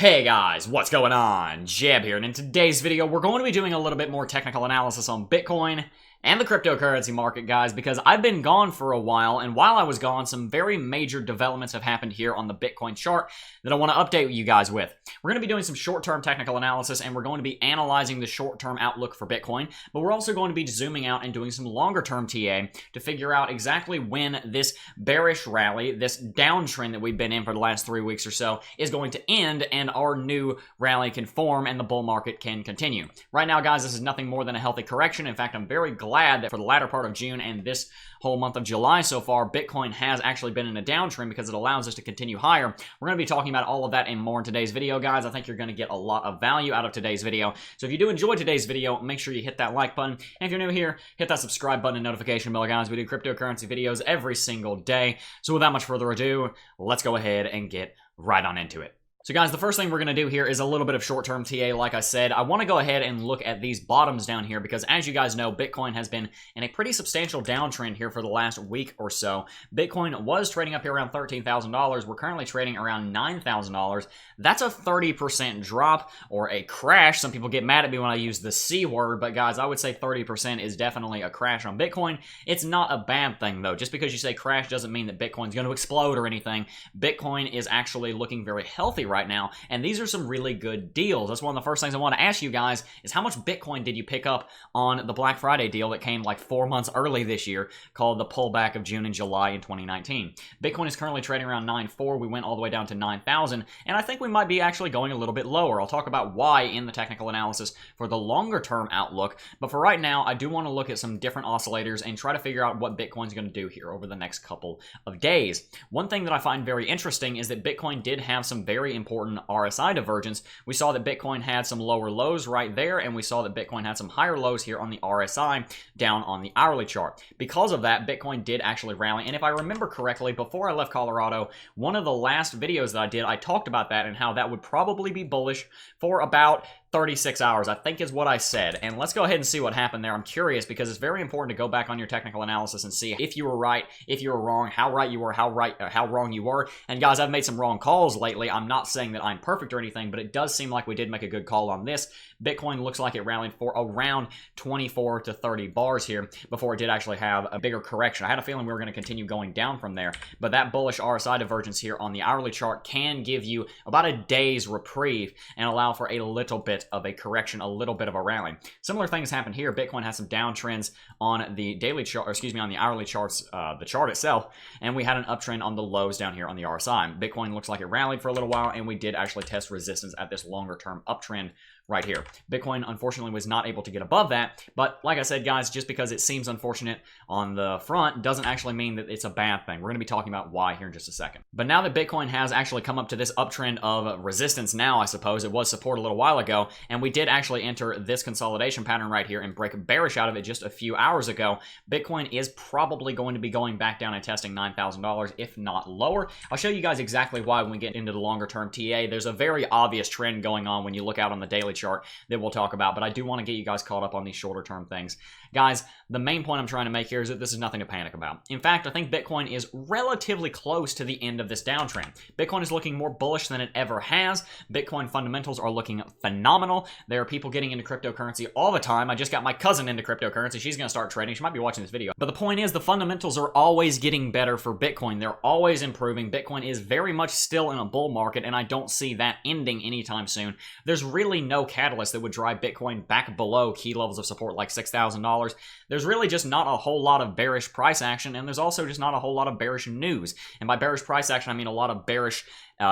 Hey guys, what's going on? Jeb here, and in today's video, we're going to be doing a little bit more technical analysis on Bitcoin and the cryptocurrency market, guys, because I've been gone for a while, and while I was gone, some very major developments have happened here on the Bitcoin chart that I want to update you guys with. We're going to be doing some short-term technical analysis, and we're going to be analyzing the short-term outlook for Bitcoin, but we're also going to be zooming out and doing some longer-term TA to figure out exactly when this bearish rally, this downtrend that we've been in for the last 3 weeks or so, is going to end, and our new rally can form, and the bull market can continue. Right now, guys, this is nothing more than a healthy correction. In fact, I'm very glad that for the latter part of June and this whole month of July so far, Bitcoin has actually been in a downtrend because it allows us to continue higher. We're going to be talking about all of that and more in today's video, guys. I think you're going to get a lot of value out of today's video. So if you do enjoy today's video, make sure you hit that like button. And if you're new here, hit that subscribe button and notification bell, guys. We do cryptocurrency videos every single day. So without much further ado, let's go ahead and get right on into it. So guys, the first thing we're going to do here is a little bit of short-term TA. Like I said, I want to go ahead and look at these bottoms down here because as you guys know, Bitcoin has been in a pretty substantial downtrend here for the last week or so. Bitcoin was trading up here around $13,000. We're currently trading around $9,000. That's a 30% drop or a crash. Some people get mad at me when I use the C word, but guys, I would say 30% is definitely a crash on Bitcoin. It's not a bad thing though. Just because you say crash doesn't mean that Bitcoin's going to explode or anything. Bitcoin is actually looking very healthy right now, and these are some really good deals. That's one of the first things I want to ask you guys is how much Bitcoin did you pick up on the Black Friday deal that came like 4 months early this year called the pullback of June and July in 2019. Bitcoin is currently trading around 9.4. We went all the way down to 9,000, and I think we might be actually going a little bit lower. I'll talk about why in the technical analysis for the longer term outlook, but for right now, I do want to look at some different oscillators and try to figure out what Bitcoin's going to do here over the next couple of days. One thing that I find very interesting is that Bitcoin did have some very important RSI divergence. We saw that Bitcoin had some lower lows right there, and we saw that Bitcoin had some higher lows here on the RSI down on the hourly chart. Because of that, Bitcoin did actually rally, and if I remember correctly, before I left Colorado, one of the last videos that I did, I talked about that and how that would probably be bullish for about 36 hours, I think is what I said. And let's go ahead and see what happened there. I'm curious because it's very important to go back on your technical analysis and see if you were right, if you were wrong, how right you were, how wrong you were. And guys, I've made some wrong calls lately. I'm not saying that I'm perfect or anything, but it does seem like we did make a good call on this. Bitcoin looks like it rallied for around 24 to 30 bars here before it did actually have a bigger correction. I had a feeling we were going to continue going down from there, but that bullish RSI divergence here on the hourly chart can give you about a day's reprieve and allow for a little bit of a correction, a little bit of a rally. Similar things happened here. Bitcoin has some downtrends on the daily chart, or excuse me, on the hourly charts, the chart itself, and we had an uptrend on the lows down here on the RSI. Bitcoin looks like it rallied for a little while, and we did actually test resistance at this longer term uptrend right here. Bitcoin, unfortunately, was not able to get above that, but like I said, guys, just because it seems unfortunate on the front doesn't actually mean that it's a bad thing. We're going to be talking about why here in just a second. But now that Bitcoin has actually come up to this uptrend of resistance now, I suppose, it was support a little while ago, and we did actually enter this consolidation pattern right here and break bearish out of it just a few hours ago. Bitcoin is probably going to be going back down and testing $9,000, if not lower. I'll show you guys exactly why when we get into the longer term TA. There's a very obvious trend going on when you look out on the daily chart that we'll talk about, but I do want to get you guys caught up on these shorter term things. Guys, the main point I'm trying to make here is that this is nothing to panic about. In fact, I think Bitcoin is relatively close to the end of this downtrend. Bitcoin is looking more bullish than it ever has. Bitcoin fundamentals are looking phenomenal. There are people getting into cryptocurrency all the time. I just got my cousin into cryptocurrency. She's going to start trading. She might be watching this video. But the point is, the fundamentals are always getting better for Bitcoin. They're always improving. Bitcoin is very much still in a bull market, and I don't see that ending anytime soon. There's really no catalyst that would drive Bitcoin back below key levels of support like $6,000. There's really just not a whole lot of bearish price action, and there's also just not a whole lot of bearish news. And by bearish price action, I mean a lot of bearish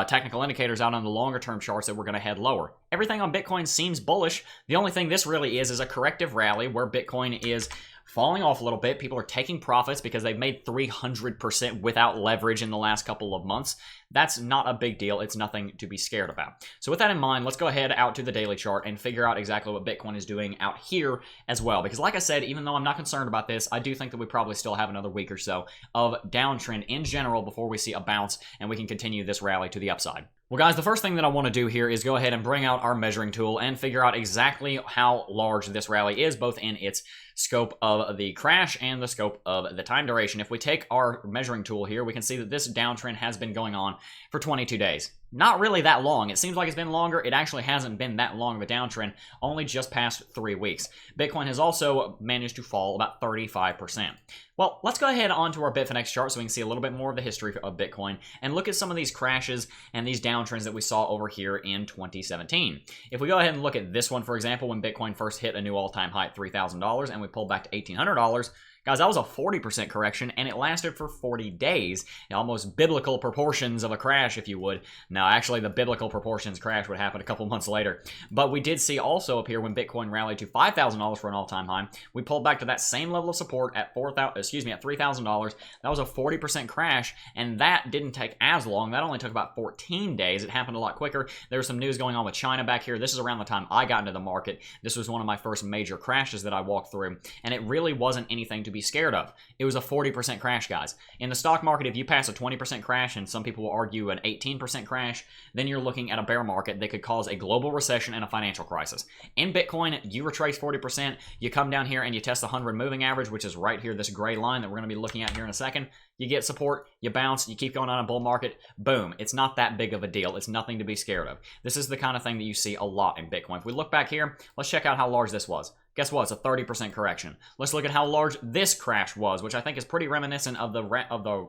technical indicators out on the longer term charts that we're going to head lower. Everything on Bitcoin seems bullish. The only thing this really is a corrective rally where Bitcoin is falling off a little bit. People are taking profits because they've made 300% without leverage in the last couple of months. That's not a big deal. It's nothing to be scared about. So with that in mind, let's go ahead out to the daily chart and figure out exactly what Bitcoin is doing out here as well. Because like I said, even though I'm not concerned about this, I do think that we probably still have another week or so of downtrend in general before we see a bounce and we can continue this rally to the upside. Well, guys, the first thing that I want to do here is go ahead and bring out our measuring tool and figure out exactly how large this rally is, both in its scope of the crash and the scope of the time duration. If we take our measuring tool here, we can see that this downtrend has been going on for 22 days. not really that long. It seems like it's been longer. It actually hasn't been that long of a downtrend, only just past 3 weeks. Bitcoin has also managed to fall about 35%. Well, let's go ahead onto our Bitfinex chart so we can see a little bit more of the history of Bitcoin and look at some of these crashes and these downtrends that we saw over here in 2017. If we go ahead and look at this one, for example, when Bitcoin first hit a new all-time high at $3,000 and we pulled back to $1,800, guys, that was a 40% correction, and it lasted for 40 days. Almost biblical proportions of a crash, if you would. Now, actually, the biblical proportions crash would happen a couple months later. But we did see also up here when Bitcoin rallied to $5,000 for an all-time high, we pulled back to that same level of support at $3,000. That was a 40% crash, and that didn't take as long. That only took about 14 days. It happened a lot quicker. There was some news going on with China back here. This is around the time I got into the market. This was one of my first major crashes that I walked through, and it really wasn't anything to be scared of. It was a 40% crash, guys. In the stock market, if you pass a 20% crash, and some people will argue an 18% crash, then you're looking at a bear market that could cause a global recession and a financial crisis. In Bitcoin, you retrace 40%, you come down here and you test the 100 moving average, which is right here, this gray line that we're going to be looking at here in a second. You get support, you bounce, you keep going on a bull market, boom. It's not that big of a deal. It's nothing to be scared of. This is the kind of thing that you see a lot in Bitcoin. If we look back here, let's check out how large this was. Guess what? It's a 30% correction. Let's look at how large this crash was, which I think is pretty reminiscent of the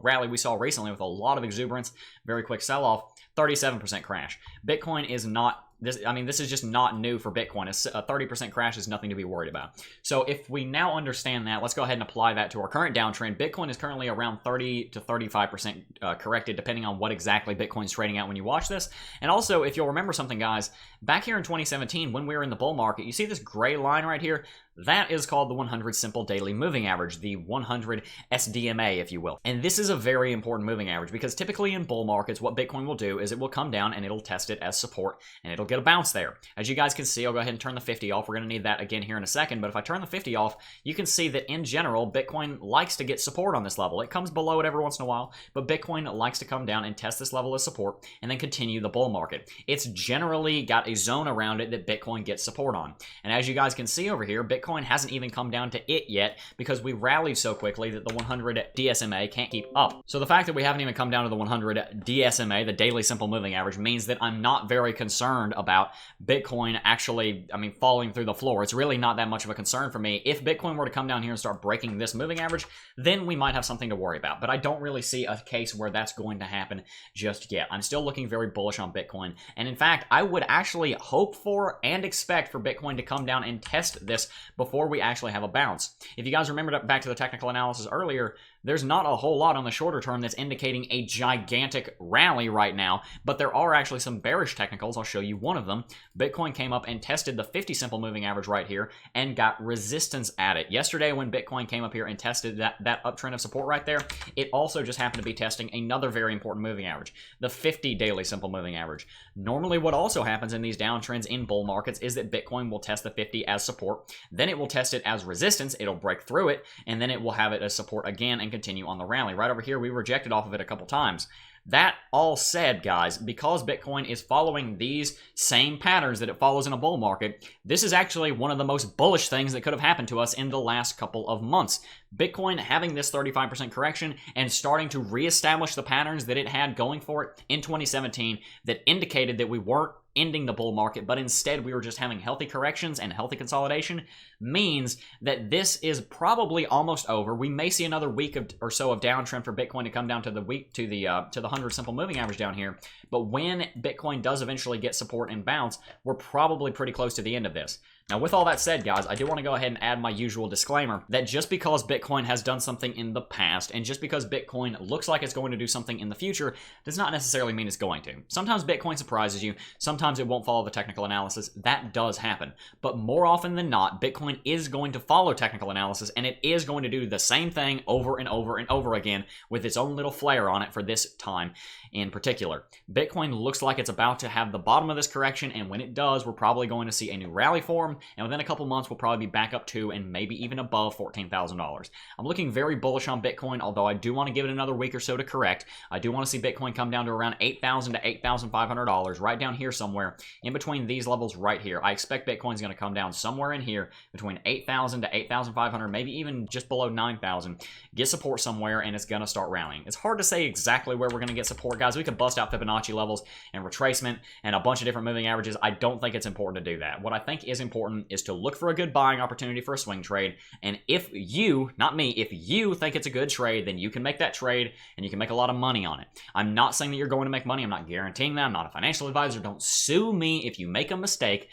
rally we saw recently with a lot of exuberance, very quick sell-off. 37% crash. Bitcoin is not this. I mean, this is just not new for Bitcoin. A 30% crash is nothing to be worried about. So if we now understand that, let's go ahead and apply that to our current downtrend. Bitcoin is currently around 30 to 35% corrected, depending on what exactly Bitcoin's trading at when you watch this. And also, if you'll remember something, guys, back here in 2017, when we were in the bull market, you see this gray line right here? That is called the 100 Simple Daily Moving Average, the 100 SDMA, if you will. And this is a very important moving average because typically in bull markets, what Bitcoin will do is it will come down and it'll test it as support and it'll get a bounce there. As you guys can see, I'll go ahead and turn the 50 off. We're going to need that again here in a second. But if I turn the 50 off, you can see that in general, Bitcoin likes to get support on this level. It comes below it every once in a while, but Bitcoin likes to come down and test this level of support and then continue the bull market. It's generally got a zone around it that Bitcoin gets support on. And as you guys can see over here, Bitcoin hasn't even come down to it yet because we rallied so quickly that the 100 DSMA can't keep up. So the fact that we haven't even come down to the 100 DSMA, the daily simple moving average, means that I'm not very concerned about Bitcoin actually, falling through the floor. It's really not that much of a concern for me. If Bitcoin were to come down here and start breaking this moving average, then we might have something to worry about. But I don't really see a case where that's going to happen just yet. I'm still looking very bullish on Bitcoin. And in fact, I would actually hope for and expect for Bitcoin to come down and test this before we actually have a bounce. If you guys remember back to the technical analysis earlier, there's not a whole lot on the shorter term that's indicating a gigantic rally right now, but there are actually some bearish technicals. I'll show you one of them. Bitcoin came up and tested the 50 simple moving average right here and got resistance at it. Yesterday when Bitcoin came up here and tested that uptrend of support right there, it also just happened to be testing another very important moving average, the 50 daily simple moving average. Normally what also happens in these downtrends in bull markets is that Bitcoin will test the 50 as support, then it will test it as resistance, it'll break through it, and then it will have it as support again and continue on the rally. Right over here, we rejected off of it a couple times. That all said, guys, because Bitcoin is following these same patterns that it follows in a bull market, this is actually one of the most bullish things that could have happened to us in the last couple of months. Bitcoin having this 35% correction and starting to reestablish the patterns that it had going for it in 2017 that indicated that we weren't ending the bull market, but instead we were just having healthy corrections and healthy consolidation, means that this is probably almost over. We may see another week or so of downtrend for Bitcoin to come down to the 100 simple moving average down here. But when Bitcoin does eventually get support and bounce, we're probably pretty close to the end of this. Now, with all that said, guys, I do want to go ahead and add my usual disclaimer that just because Bitcoin has done something in the past and just because Bitcoin looks like it's going to do something in the future does not necessarily mean it's going to. Sometimes Bitcoin surprises you. Sometimes it won't follow the technical analysis. That does happen. But more often than not, Bitcoin is going to follow technical analysis and it is going to do the same thing over and over and over again with its own little flair on it for this time in particular. Bitcoin looks like it's about to have the bottom of this correction, and when it does, we're probably going to see a new rally form. and within a couple months, we'll probably be back up to and maybe even above $14,000. I'm looking very bullish on Bitcoin, although I do want to give it another week or so to correct. I do want to see Bitcoin come down to around $8,000 to $8,500, right down here somewhere, in between these levels right here. I expect Bitcoin's going to come down somewhere in here, between $8,000 to $8,500, maybe even just below $9,000. Get support somewhere, and it's going to start rallying. It's hard to say exactly where we're going to get support, guys. We could bust out Fibonacci levels and retracement and a bunch of different moving averages. I don't think it's important to do that. What I think is important is to look for a good buying opportunity for a swing trade, and if you, not me, if you think it's a good trade, then you can make that trade, and you can make a lot of money on it. I'm not saying that you're going to make money. I'm not guaranteeing that. I'm not a financial advisor. Don't sue me if you make a mistake,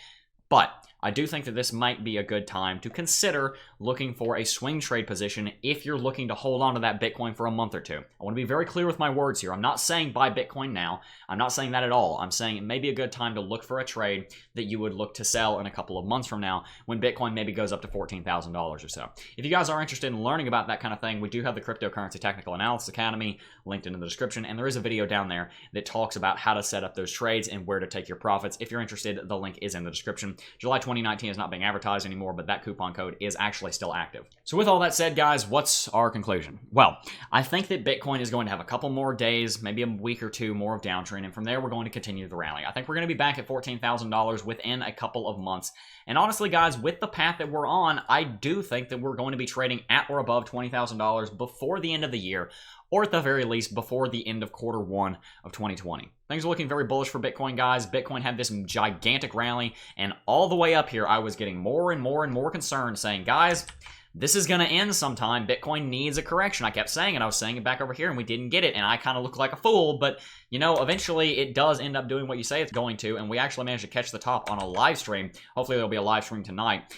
but I do think that this might be a good time to consider looking for a swing trade position if you're looking to hold on to that Bitcoin for a month or two. I want to be very clear with my words here. I'm not saying buy Bitcoin now. I'm not saying that at all. I'm saying it may be a good time to look for a trade that you would look to sell in a couple of months from now when Bitcoin maybe goes up to $14,000 or so. If you guys are interested in learning about that kind of thing, we do have the Cryptocurrency Technical Analysis Academy linked in the description, and there is a video down there that talks about how to set up those trades and where to take your profits. If you're interested, the link is in the description. July 2019 is not being advertised anymore, but that coupon code is actually still active. So with all that said, guys, what's our conclusion? Well, I think that Bitcoin is going to have a couple more days, maybe a week or two more of downtrend, and from there we're going to continue the rally. I think we're going to be back at $14,000 within a couple of months. And honestly, guys, with the path that we're on, I do think that we're going to be trading at or above $20,000 before the end of the year, or at the very least before the end of Q1 of 2020. Things are looking very bullish for Bitcoin, guys. Bitcoin had this gigantic rally, and all the way up here, I was getting more and more and more concerned, saying, guys, this is going to end sometime. Bitcoin needs a correction. I kept saying it. I was saying it back over here, and we didn't get it, and I kind of looked like a fool, but, you know, eventually it does end up doing what you say it's going to, and we actually managed to catch the top on a live stream. Hopefully there'll be a live stream tonight.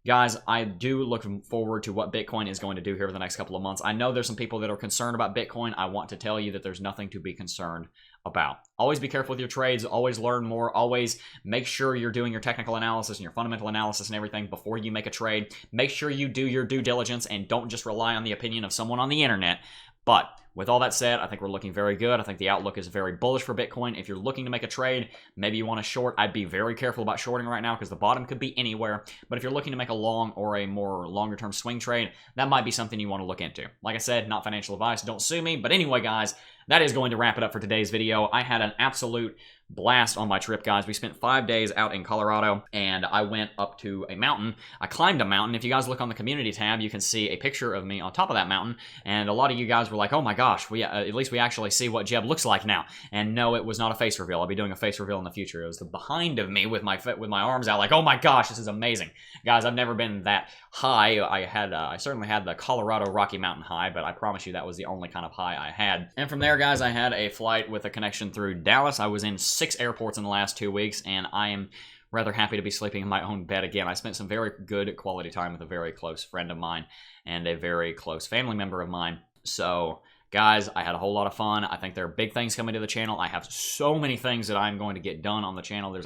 Guys, I do look forward to what Bitcoin is going to do here for the next couple of months. I know there's some people that are concerned about Bitcoin. I want to tell you that there's nothing to be concerned about. Always be careful with your trades. Always learn more. Always make sure you're doing your technical analysis and your fundamental analysis and everything before you make a trade. Make sure you do your due diligence and don't just rely on the opinion of someone on the internet. But with all that said, I think we're looking very good. I think the outlook is very bullish for Bitcoin. If you're looking to make a trade, maybe you want to short, I'd be very careful about shorting right now because the bottom could be anywhere. But if you're looking to make a long or a more longer-term swing trade, that might be something you want to look into. Like I said, not financial advice. Don't sue me. But anyway, guys, that is going to wrap it up for today's video. I had an absolute blast on my trip, guys. We spent 5 days out in Colorado, and I went up to a mountain. I climbed a mountain. If you guys look on the community tab, you can see a picture of me on top of that mountain, and a lot of you guys were like, oh my gosh, at least we actually see what Jeb looks like now. And no, it was not a face reveal. I'll be doing a face reveal in the future. It was the behind of me with my arms out, like, oh my gosh, this is amazing. Guys, I've never been that high. I certainly had the Colorado Rocky Mountain high, but I promise you that was the only kind of high I had. And from there, guys, I had a flight with a connection through Dallas. I was in 6 airports in the last 2 weeks, and I am rather happy to be sleeping in my own bed again. I spent some very good quality time with a very close friend of mine and a very close family member of mine. So, guys, I had a whole lot of fun. I think there are big things coming to the channel. I have so many things that I'm going to get done on the channel. There's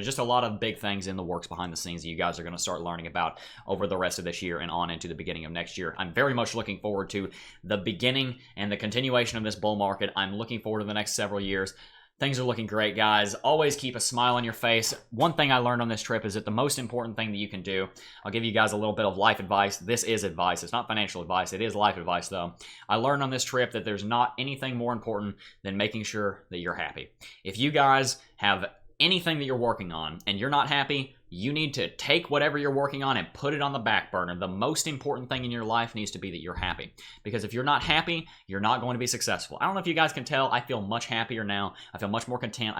just a lot of big things in the works behind the scenes that you guys are going to start learning about over the rest of this year and on into the beginning of next year. I'm very much looking forward to the beginning and the continuation of this bull market. I'm looking forward to the next several years. Things are looking great, guys. Always keep a smile on your face. One thing I learned on this trip is that the most important thing that you can do, I'll give you guys a little bit of life advice. This is advice. It's not financial advice. It is life advice, though. I learned on this trip that there's not anything more important than making sure that you're happy. If you guys have anything that you're working on and you're not happy, you need to take whatever you're working on and put it on the back burner. The most important thing in your life needs to be that you're happy. Because if you're not happy, you're not going to be successful. I don't know if you guys can tell, I feel much happier now. I feel much more content.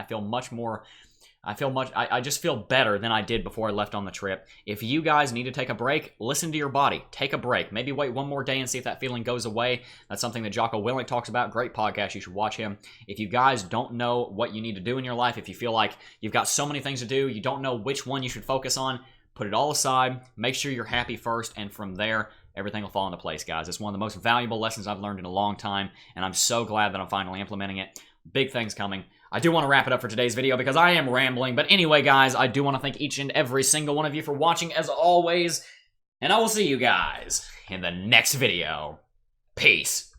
I just feel better than I did before I left on the trip. If you guys need to take a break, listen to your body. Take a break. Maybe wait one more day and see if that feeling goes away. That's something that Jocko Willink talks about. Great podcast. You should watch him. If you guys don't know what you need to do in your life, if you feel like you've got so many things to do, you don't know which one you should focus on, put it all aside. Make sure you're happy first, and from there, everything will fall into place, guys. It's one of the most valuable lessons I've learned in a long time, and I'm so glad that I'm finally implementing it. Big things coming. I do want to wrap it up for today's video because I am rambling. But anyway, guys, I do want to thank each and every single one of you for watching as always. And I will see you guys in the next video. Peace.